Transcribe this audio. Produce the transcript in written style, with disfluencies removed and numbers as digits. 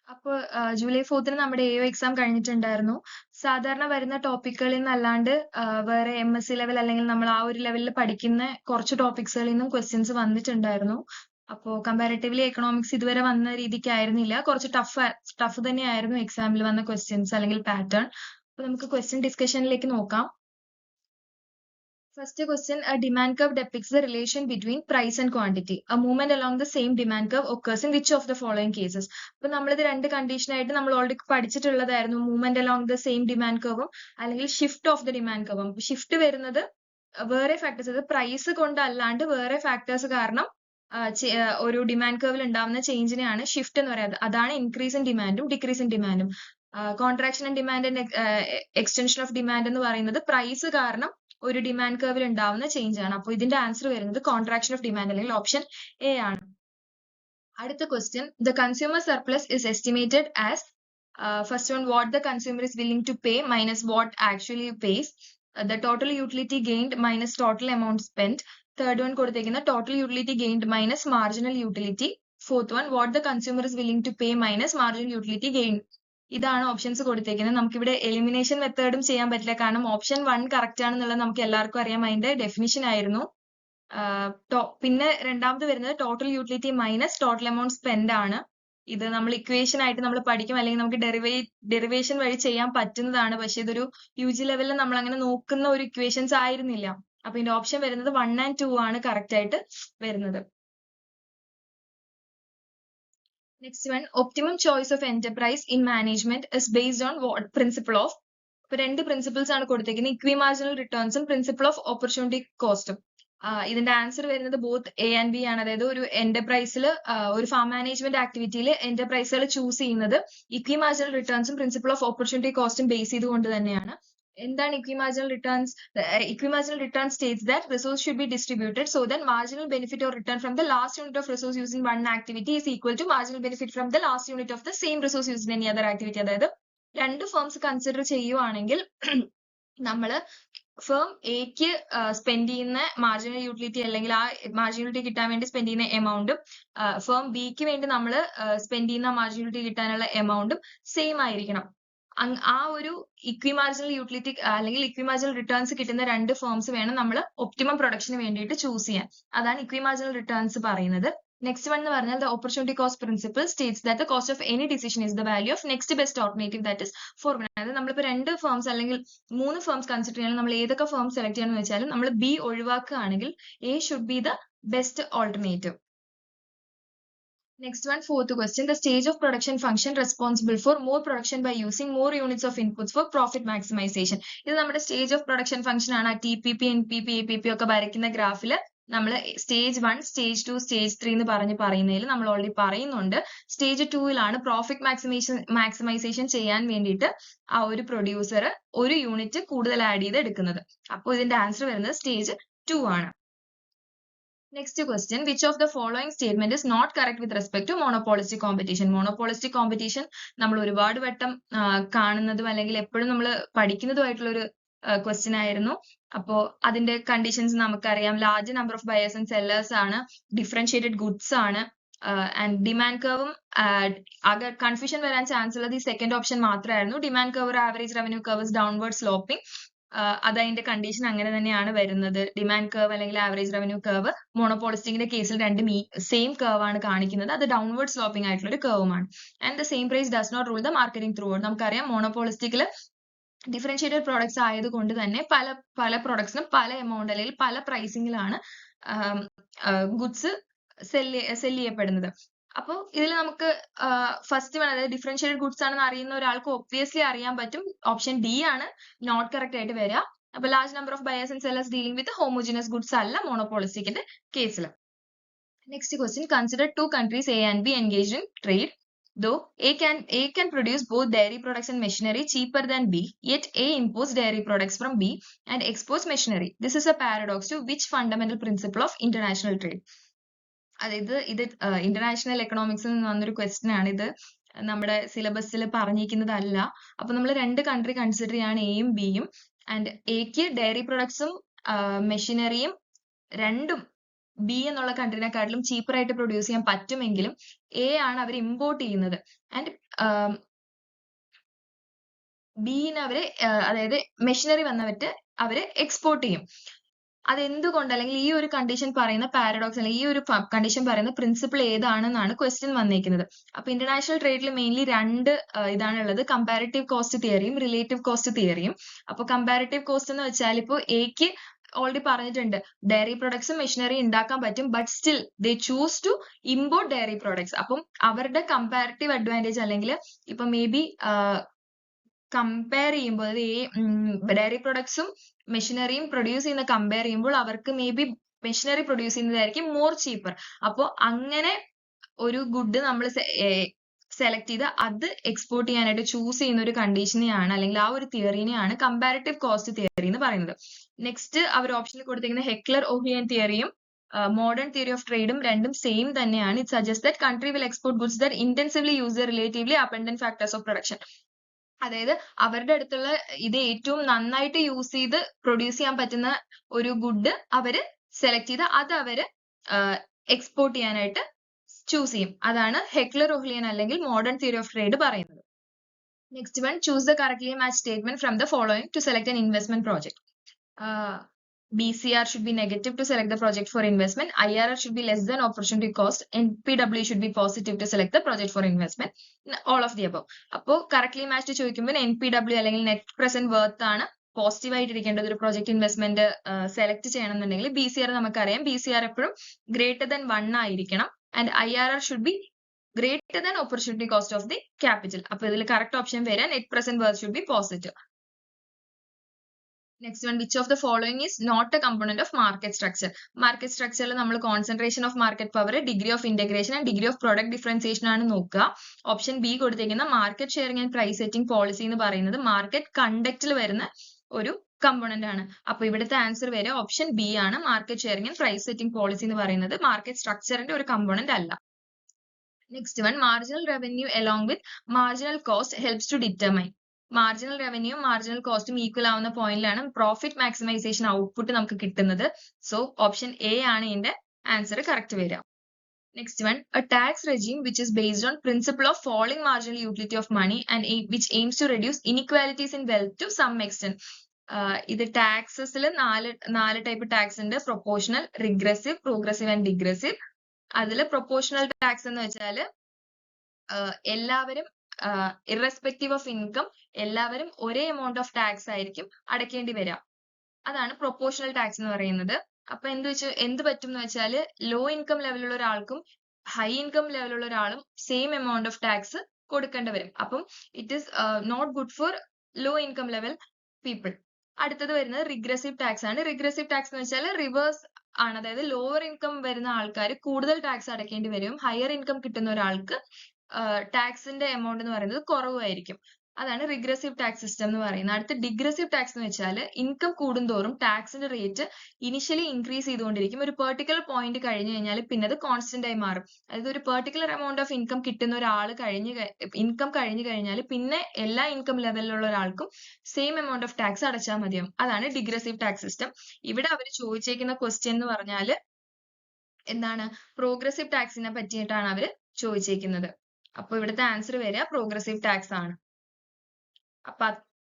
അപ്പോൾ July 4th നമ്മുടെ AO exam കഴിഞ്ഞിട്ടുണ്ടായിരുന്നു. സാധാരണ വരുന്ന ടോപ്പിക്കുകളിൽ നിന്നല്ലാണ്ട് വേറെ MSc ലെവൽ അല്ലെങ്കിൽ നമ്മൾ ആ ഒരു ലെവലിൽ പഠിക്കുന്ന കുറച്ച് ടോപ്പിക്സുകളിൽ നിന്നും ക്വസ്റ്റ്യൻസ് വന്നിട്ടുണ്ടായിരുന്നു. അപ്പോൾ കമ്പാരിറ്റീവ്ലി എക്കണോമിക്സ് ഇതുവരെ വന്ന രീതിക്കായിരുന്നില്ല. കുറച്ച് ടഫ് തന്നെയായിരുന്നു എക്സാമിൽ വന്ന ക്വസ്റ്റ്യൻസ് അല്ലെങ്കിൽ പാറ്റേൺ. അപ്പോൾ നമുക്ക് ക്വസ്റ്റ്യൻ ഡിസ്കഷനിലേക്ക് നോക്കാം. First question, a demand curve depicts the relation between price and quantity. A movement along the same demand curve occurs in which of the following cases? അപ്പോൾ നമ്മളിത് രണ്ട് കണ്ടീഷൻ ആയിട്ട് നമ്മൾ ഓൾറെഡി പഠിച്ചിട്ടുള്ളതായിരുന്നു. Movement along the same demand കർവും അല്ലെങ്കിൽ shift of the demand കർവും. Shift വരുന്നത് വേറെ ഫാക്ടേഴ്സ്, അത് പ്രൈസ് കൊണ്ടല്ലാണ്ട് വേറെ ഫാക്ടേഴ്സ് കാരണം ഒരു ഡിമാൻഡ് കർവിൽ ഉണ്ടാവുന്ന ചേഞ്ചിനെയാണ് ഷിഫ്റ്റ് എന്ന് പറയുന്നത്. അതാണ് ഇൻക്രീസ് ഇൻ ഡിമാൻഡും ഡിക്രീസ് ഇൻ ഡിമാൻഡും. Contraction in demand and extension of demand എന്ന് പറയുന്നത് പ്രൈസ് കാരണം ഒരു ഡിമാൻഡ് കർവിൽ ഉണ്ടാവുന്ന ചേഞ്ച് ആണ്. അപ്പോൾ ഇതിന്റെ ആൻസർ വരുന്നത് കോൺട്രാക്ഷൻ ഓഫ് ഡിമാൻഡ് അല്ലെങ്കിൽ ഓപ്ഷൻ എ ആണ്. അടുത്ത question, the consumer surplus is estimated as first one what the consumer is willing to pay minus what actually pays, the total utility gained minus total amount spend. Third one കൊടുത്തേക്കുന്ന total utility gained minus marginal utility. Fourth one what the consumer is willing to pay minus marginal utility gained. ഇതാണ് options കൊടുത്തേക്കുന്നത്. നമുക്കിവിടെ elimination മെത്തേഡും ചെയ്യാൻ പറ്റില്ല, കാരണം option 1 correct ആണെന്നുള്ളത് നമുക്ക് എല്ലാവർക്കും അറിയാം. അതിന്റെ ഡെഫിനിഷൻ ആയിരുന്നു. പിന്നെ രണ്ടാമത് വരുന്നത് total utility minus total amount spend ആണ്. ഇത് നമ്മൾ ഇക്വേഷൻ ആയിട്ട് നമ്മൾ പഠിക്കും, അല്ലെങ്കിൽ നമുക്ക് ഡെറിവേഷൻ വഴി ചെയ്യാൻ പറ്റുന്നതാണ്. പക്ഷെ ഇതൊരു UG ലെവലിൽ നമ്മൾ അങ്ങനെ നോക്കുന്ന ഒരു ഇക്വേഷൻസ് ആയിരുന്നില്ല. അപ്പൊ ഇതിന്റെ ഓപ്ഷൻ വരുന്നത് 1 and 2 ആണ് കറക്റ്റ് ആയിട്ട് വരുന്നത്. Next one, optimum choice of enterprise in management is based on what principle of? ഇപ്പൊ രണ്ട് പ്രിൻസിപ്പിൾസ് ആണ് കൊടുത്തേക്കുന്നത്, ഇക്വി മാർജിനൽ റിട്ടേൺസും പ്രിൻസിപ്പിൾ ഓഫ് ഓപ്പർച്യൂണിറ്റി കോസ്റ്റും. ഇതിന്റെ ആൻസർ വരുന്നത് ബോത്ത് A and B ആണ്. അതായത് ഒരു എന്റർപ്രൈസിൽ ഒരു ഫാം മാനേജ്മെന്റ് ആക്ടിവിറ്റിയിൽ എന്റർപ്രൈസുകൾ ചൂസ് ചെയ്യുന്നത് ഇക്വി മാർജിനൽ റിട്ടേൺസും പ്രിൻസിപ്പിൾ ഓഫ് ഓപ്പർച്യൂണിറ്റി കോസ്റ്റും ബേസ് ചെയ്തുകൊണ്ട് തന്നെയാണ്. എന്താണ് equi marginal returns? Equi marginal return states that resource should be distributed so that marginal benefit or return from the last unit of resource used in one activity is equal to marginal benefit from the last unit of the same resource used in any other activity. അതായത് രണ്ട് firms consider ചെയ്യുവാണെങ്കിൽ നമ്മള് firm എക്ക് spend ചെയ്യുന്ന marginal utility അല്ലെങ്കിൽ ആ marginal utility കിട്ടാൻ വേണ്ടി സ്പെൻഡ് ചെയ്യുന്ന എമൗണ്ടും ഫേം ബിക്ക് വേണ്ടി നമ്മൾ സ്പെൻഡ് ചെയ്യുന്ന മാർജിനൽ യൂട്ടിലിറ്റി കിട്ടാനുള്ള എമൗണ്ടും സെയിം ആയിരിക്കണം. ആ ഒരു ഇക്വി മാർജിനൽ യൂട്ടിലിറ്റി അല്ലെങ്കിൽ ഇക്വി മാർജിനൽ റിട്ടേൺസ് കിട്ടുന്ന രണ്ട് ഫേംസ് വേണം നമ്മൾ ഒപ്റ്റിമം പ്രൊഡക്ഷന് വേണ്ടിയിട്ട് ചൂസ് ചെയ്യാൻ. അതാണ് ഇക്വി മാർജിനൽ റിട്ടേൺസ് പറയുന്നത്. നെക്സ്റ്റ് വൺ എന്ന് പറഞ്ഞാൽ the opportunity cost principle States that the cost of any decision is the value of next best alternative that is formula. അതായത് നമ്മളിപ്പോൾ രണ്ട് ഫേംസ് അല്ലെങ്കിൽ മൂന്ന് ഫേംസ് കൺസിഡർ ചെയ്യണം, നമ്മൾ ഏതൊക്കെ ഫേം സെലക്ട് ചെയ്യണമെന്ന് വെച്ചാൽ നമ്മൾ ബി ഒഴിവാക്കുകയാണെങ്കിൽ A should be the best alternative. Next one, fourth question. The stage of production function responsible for more production by using more units of inputs for profit maximization. ഇത് നമ്മുടെ stage of production function ആണ്. TPP, NPP, APP ഒക്കെ വരയ്ക്കുന്ന ഗ്രാഫിൽ നമ്മൾ stage 1, stage 2, stage 3 എന്ന് പറയുന്നതിൽ നമ്മൾ ഓൾറെഡി പറയുന്നുണ്ട്. സ്റ്റേജ് 2-ലാണ് പ്രോഫിറ്റ് മാക്സിമൈസേഷൻ ചെയ്യാൻ വേണ്ടിയിട്ട് ആ ഒരു പ്രൊഡ്യൂസർ ഒരു യൂണിറ്റ് കൂടുതൽ ആഡ് ചെയ്ത് എടുക്കുന്നത്. അപ്പോൾ ഇതിന്റെ ആൻസർ വരുന്നത് സ്റ്റേജ് 2 ആണ്. Next question, which of the following statement is not correct with respect to monopolistic competition? Monopolistic competition നമ്മൾ ഒരുപാട് വട്ടം കാണുന്നതും അല്ലെങ്കിൽ എപ്പോഴും നമ്മൾ പഠിക്കുന്നതുമായിട്ടുള്ള ഒരു ക്വസ്റ്റ്യൻ ആയിരുന്നു. അപ്പോ അതിന്റെ കണ്ടീഷൻസ് നമുക്കറിയാം. Large number of buyers and sellers ആണ്, ഡിഫറൻഷിയേറ്റഡ് ഗുഡ്സ് ആണ്, ആൻഡ് ഡിമാൻഡ് കർവും ആകെ കൺഫ്യൂഷൻ വരാൻ ചാൻസ് ഉള്ളത് ഈ സെക്കൻഡ് ഓപ്ഷൻ മാത്രമായിരുന്നു. Demand curve average revenue curve downward sloping. അതതിന്റെ കണ്ടീഷൻ അങ്ങനെ തന്നെയാണ് വരുന്നത്. ഡിമാൻഡ് കർവ് അല്ലെങ്കിൽ ആവറേജ് റവന്യൂ കർവ് മോണോപോളിസ്റ്റിക്കിന്റെ കേസിൽ രണ്ടും സെയിം കർവ് ആണ് കാണിക്കുന്നത്. അത് ഡൗൺവേർഡ് സ്ലോപ്പിംഗ് ആയിട്ടുള്ള ഒരു കർവുമാണ്. And the same price does not rule the marketing throughout. നമുക്കറിയാം മോണോപോളിസ്റ്റിക്കിൽ ഡിഫറൻഷിയേറ്റഡ് പ്രോഡക്ട്സ് ആയതുകൊണ്ട് തന്നെ പല പ്രോഡക്ട്സിനും പല എമൗണ്ട് അല്ലെങ്കിൽ പല പ്രൈസിങ്ങിലാണ് ഗുഡ്സ് സെല് ചെയ്യപ്പെടുന്നത്. അപ്പോൾ ഇതിൽ നമുക്ക് ഫസ്റ്റ് വൺ, അതായത് ഡിഫറൻഷിയേറ്റഡ് ഗുഡ്സ് ആണെന്ന് അറിയുന്ന ഒരാൾക്ക് ഒബ്വിയസ്ലി അറിയാൻ പറ്റും ഓപ്ഷൻ ഡി ആണ് നോട്ട് കറക്റ്റ് ആയിട്ട് വരിക. അപ്പൊ large number of buyers and sellers dealing with homogeneous goods അല്ല മോണോപോളിസ്റ്റിക്കിന്റെ കേസിൽ. Next question, consider two countries A and B engaged in trade. Though A can produce both dairy products and machinery cheaper than B, yet A imports dairy products from B and exports machinery. This is a paradox to which fundamental principle of international trade? അതായത് ഇത് international എക്കണോമിക്സിൽ നിന്ന് വന്നൊരു question ആണ്. ഇത് നമ്മുടെ സിലബസിൽ പറഞ്ഞിരിക്കുന്നതല്ല. അപ്പൊ നമ്മൾ രണ്ട് കൺട്രി കൺസിഡർ ചെയ്യാണ്, എയും ബിയും. ആൻഡ് എക്ക് ഡയറി പ്രൊഡക്ട്സും മെഷീനറിയും രണ്ടും ബി എന്നുള്ള കൺട്രീനെക്കാട്ടിലും ചീപ്പർ ആയിട്ട് പ്രൊഡ്യൂസ് ചെയ്യാൻ പറ്റുമെങ്കിലും എ ആണ് അവർ ഇമ്പോർട്ട് ചെയ്യുന്നത്. ആൻഡ് ബിന് അവര് അതായത് മെഷീനറി വന്നിട്ട് അവര് എക്സ്പോർട്ട് ചെയ്യും. അതെന്തുകൊണ്ട്, അല്ലെങ്കിൽ ഈ ഒരു കണ്ടീഷൻ പറയുന്ന പാരഡോക്സ് അല്ലെങ്കിൽ ഈ ഒരു കണ്ടീഷൻ പറയുന്ന പ്രിൻസിപ്പിൾ ഏതാണെന്നാണ് ക്വസ്റ്റ്യൻ വന്നേക്കുന്നത്. അപ്പൊ ഇന്റർനാഷണൽ ട്രേഡിൽ മെയിൻലി രണ്ട് ഇതാണുള്ളത്, കമ്പാരിറ്റീവ് കോസ്റ്റ് തിയറിയും റിലേറ്റീവ് കോസ്റ്റ് തിയറിയും. അപ്പൊ കമ്പാരിറ്റീവ് കോസ്റ്റ് എന്ന് വെച്ചാൽ ഇപ്പോൾ എക്ക് ഓൾറെഡി പറഞ്ഞിട്ടുണ്ട് ഡയറി പ്രൊഡക്ട്സും മെഷീനറി ഉണ്ടാക്കാൻ പറ്റും, but still they choose to import dairy products. അപ്പം അവരുടെ കമ്പാരിറ്റീവ് അഡ്വാൻറ്റേജ് അല്ലെങ്കിൽ ഇപ്പൊ മേ ബി കമ്പയർ ചെയ്യുമ്പോൾ, അതായത് ഡയറി പ്രൊഡക്ട്സും മെഷീനറിയും പ്രൊഡ്യൂസ് ചെയ്യുന്ന കമ്പയർ ചെയ്യുമ്പോൾ അവർക്ക് മേ ബി മെഷീനറി പ്രൊഡ്യൂസ് ചെയ്യുന്നതായിരിക്കും മോർ ചീപ്പർ. അപ്പോൾ അങ്ങനെ ഒരു ഗുഡ് നമ്മൾ സെലക്ട് ചെയ്ത് അത് എക്സ്പോർട്ട് ചെയ്യാനായിട്ട് ചൂസ് ചെയ്യുന്ന ഒരു കണ്ടീഷനെയാണ് അല്ലെങ്കിൽ ആ ഒരു തിയറിനെയാണ് കമ്പാരിറ്റീവ് കോസ്റ്റ് തിയറി എന്ന് പറയുന്നത്. നെക്സ്റ്റ് അവർ ഓപ്ഷനിൽ കൊടുത്തിരിക്കുന്ന ഹെക്ലർ ഓഹ്ലിയൻ തിയറിയും മോഡേൺ തിയറി ഓഫ് ട്രേഡും രണ്ടും സെയിം തന്നെയാണ്. It suggest that country will export goods that intensively use the relatively abundant factors of production. അതായത് അവരുടെ അടുത്തുള്ള ഇത് ഏറ്റവും നന്നായിട്ട് യൂസ് ചെയ്ത് പ്രൊഡ്യൂസ് ചെയ്യാൻ പറ്റുന്ന ഒരു ഗുഡ് അവര് സെലക്ട് ചെയ്ത് അത് അവര് എക്സ്പോർട്ട് ചെയ്യാനായിട്ട് ചൂസ് ചെയ്യും. അതാണ് ഹെക്ലർ ഓഹ്ലിയൻ അല്ലെങ്കിൽ മോഡേൺ തിയറി ഓഫ് ട്രേഡ് പറയുന്നത്. Next one, choose the correctly match statement from the following to select an investment project. BCR should be negative to select the project for investment. IRR should be less than opportunity cost. NPW should be positive to select the project for investment. All of the above. അപ്പോൾ correctly match ചോദിക്കുമ്പോൾ NPW അല്ലെങ്കിൽ net present worth ആണ് positive ആയിട്ട് ഇരിക്കേണ്ടത് ഒരു project investment select ചെയ്യണമെന്നുണ്ടെങ്കിൽ. BCR നമുക്കറിയാം, BCR എപ്പോഴും greater than 1 ആയിരിക്കണം. And IRR should be greater than opportunity cost of the capital. അപ്പൊ ഇതിൽ കറക്റ്റ് ഓപ്ഷൻ വരിക net present worth should be positive. Next one, which of the following is not a component of market structure? Market structure ൽ നമ്മൾ concentration of market power, degree of integration and degree of product differentiation ആണ് നോക്കുക. Option B കൊടുത്തിരിക്കുന്ന market sharing and price setting policy എന്ന് പറയുന്നത് market കണ്ടക്റ്റിൽ വരുന്ന ഒരു component ആണ്. അപ്പൊ ഇവിടുത്തെ ആൻസർ വരെ ഓപ്ഷൻ ബി ആണ്. Market sharing and price setting policy എന്ന് പറയുന്നത് മാർക്കറ്റ് സ്ട്രക്ചറിന്റെ ഒരു കമ്പോണന്റ് അല്ല. Next one, marginal revenue along with marginal cost helps to determine. Marginal revenue marginal കോസ്റ്റും ഈക്വൽ ആവുന്ന പോയിന്റിലാണ് പ്രോഫിറ്റ് മാക്സിമൈസേഷൻ ഔട്ട്പുട്ട് നമുക്ക് കിട്ടുന്നത്. സോ ഓപ്ഷൻ എ ആണ് ഇതിന്റെ ആൻസർ കറക്റ്റ് വരിക. Next one, a tax regime which is based on principle of falling marginal utility of money and which aims to reduce inequalities in wealth to some extent. ഇത് ടാക്സസിൽ നാല് type tax ഉണ്ട്: proportional, regressive, progressive and degressive. അതിൽ proportional tax എന്ന് വെച്ചാല് എല്ലാവരും irrespective of income എല്ലാവരും ഒരേ എമൗണ്ട് ഓഫ് ടാക്സ് ആയിരിക്കും അടയ്ക്കേണ്ടി വരിക. അതാണ് പ്രൊപ്പോർഷണൽ ടാക്സ് എന്ന് പറയുന്നത്. അപ്പൊ എന്ത് പറ്റും എന്ന് വെച്ചാൽ ലോ ഇൻകം ലെവലുള്ള ഒരാൾക്കും ഹൈ ഇൻകം ലെവലുള്ള ഒരാളും സെയിം എമൗണ്ട് ഓഫ് ടാക്സ് കൊടുക്കേണ്ടി വരും. അപ്പം it is not good for low income level people. അടുത്തത് വരുന്നത് റിഗ്രസീവ് ടാക്സ് ആണ്. റിഗ്രസീവ് ടാക്സ് എന്ന് വെച്ചാൽ റിവേഴ്സ് ആണ്. അതായത് ലോവർ ഇൻകം വരുന്ന ആൾക്കാർ കൂടുതൽ ടാക്സ് അടയ്ക്കേണ്ടി വരും, ഹയർ ഇൻകം കിട്ടുന്ന ഒരാൾക്ക് ടാക്സിന്റെ എമൗണ്ട് എന്ന് പറയുന്നത് കുറവായിരിക്കും. അതാണ് റിഗ്രസീവ് ടാക്സ് സിസ്റ്റം എന്ന് പറയുന്നത്. അടുത്ത ഡിഗ്രസീവ് ടാക്സ് എന്ന് വെച്ചാൽ ഇൻകം കൂടുന്തോറും ടാക്സിന്റെ റേറ്റ് ഇനിഷ്യലി ഇൻക്രീസ് ചെയ്തുകൊണ്ടിരിക്കും. ഒരു പെർട്ടിക്കുലർ പോയിന്റ് കഴിഞ്ഞു കഴിഞ്ഞാൽ പിന്നെ അത് കോൺസ്റ്റന്റ് ആയി മാറും. അതായത് ഒരു പെർട്ടിക്കുലർ എമൗണ്ട് ഓഫ് ഇൻകം കിട്ടുന്ന ഒരാൾ ഇൻകം കഴിഞ്ഞു കഴിഞ്ഞാൽ പിന്നെ എല്ലാ ഇൻകം ലെവലിലുള്ള ഒരാൾക്കും സെയിം എമൗണ്ട് ഓഫ് ടാക്സ് അടച്ചാൽ മതിയാവും. അതാണ് ഡിഗ്രസീവ് ടാക്സ് സിസ്റ്റം. ഇവിടെ അവർ ചോദിച്ചേക്കുന്ന ക്വസ്റ്റ്യൻ എന്ന് പറഞ്ഞാൽ എന്താണ്, പ്രോഗ്രസീവ് ടാക്സിനെ പറ്റിയിട്ടാണ് അവർ ചോദിച്ചേക്കുന്നത്. അപ്പൊ ഇവിടുത്തെ ആൻസർ വരിക പ്രോഗ്രസീവ് ടാക്സ് ആണ്. അപ്പൊ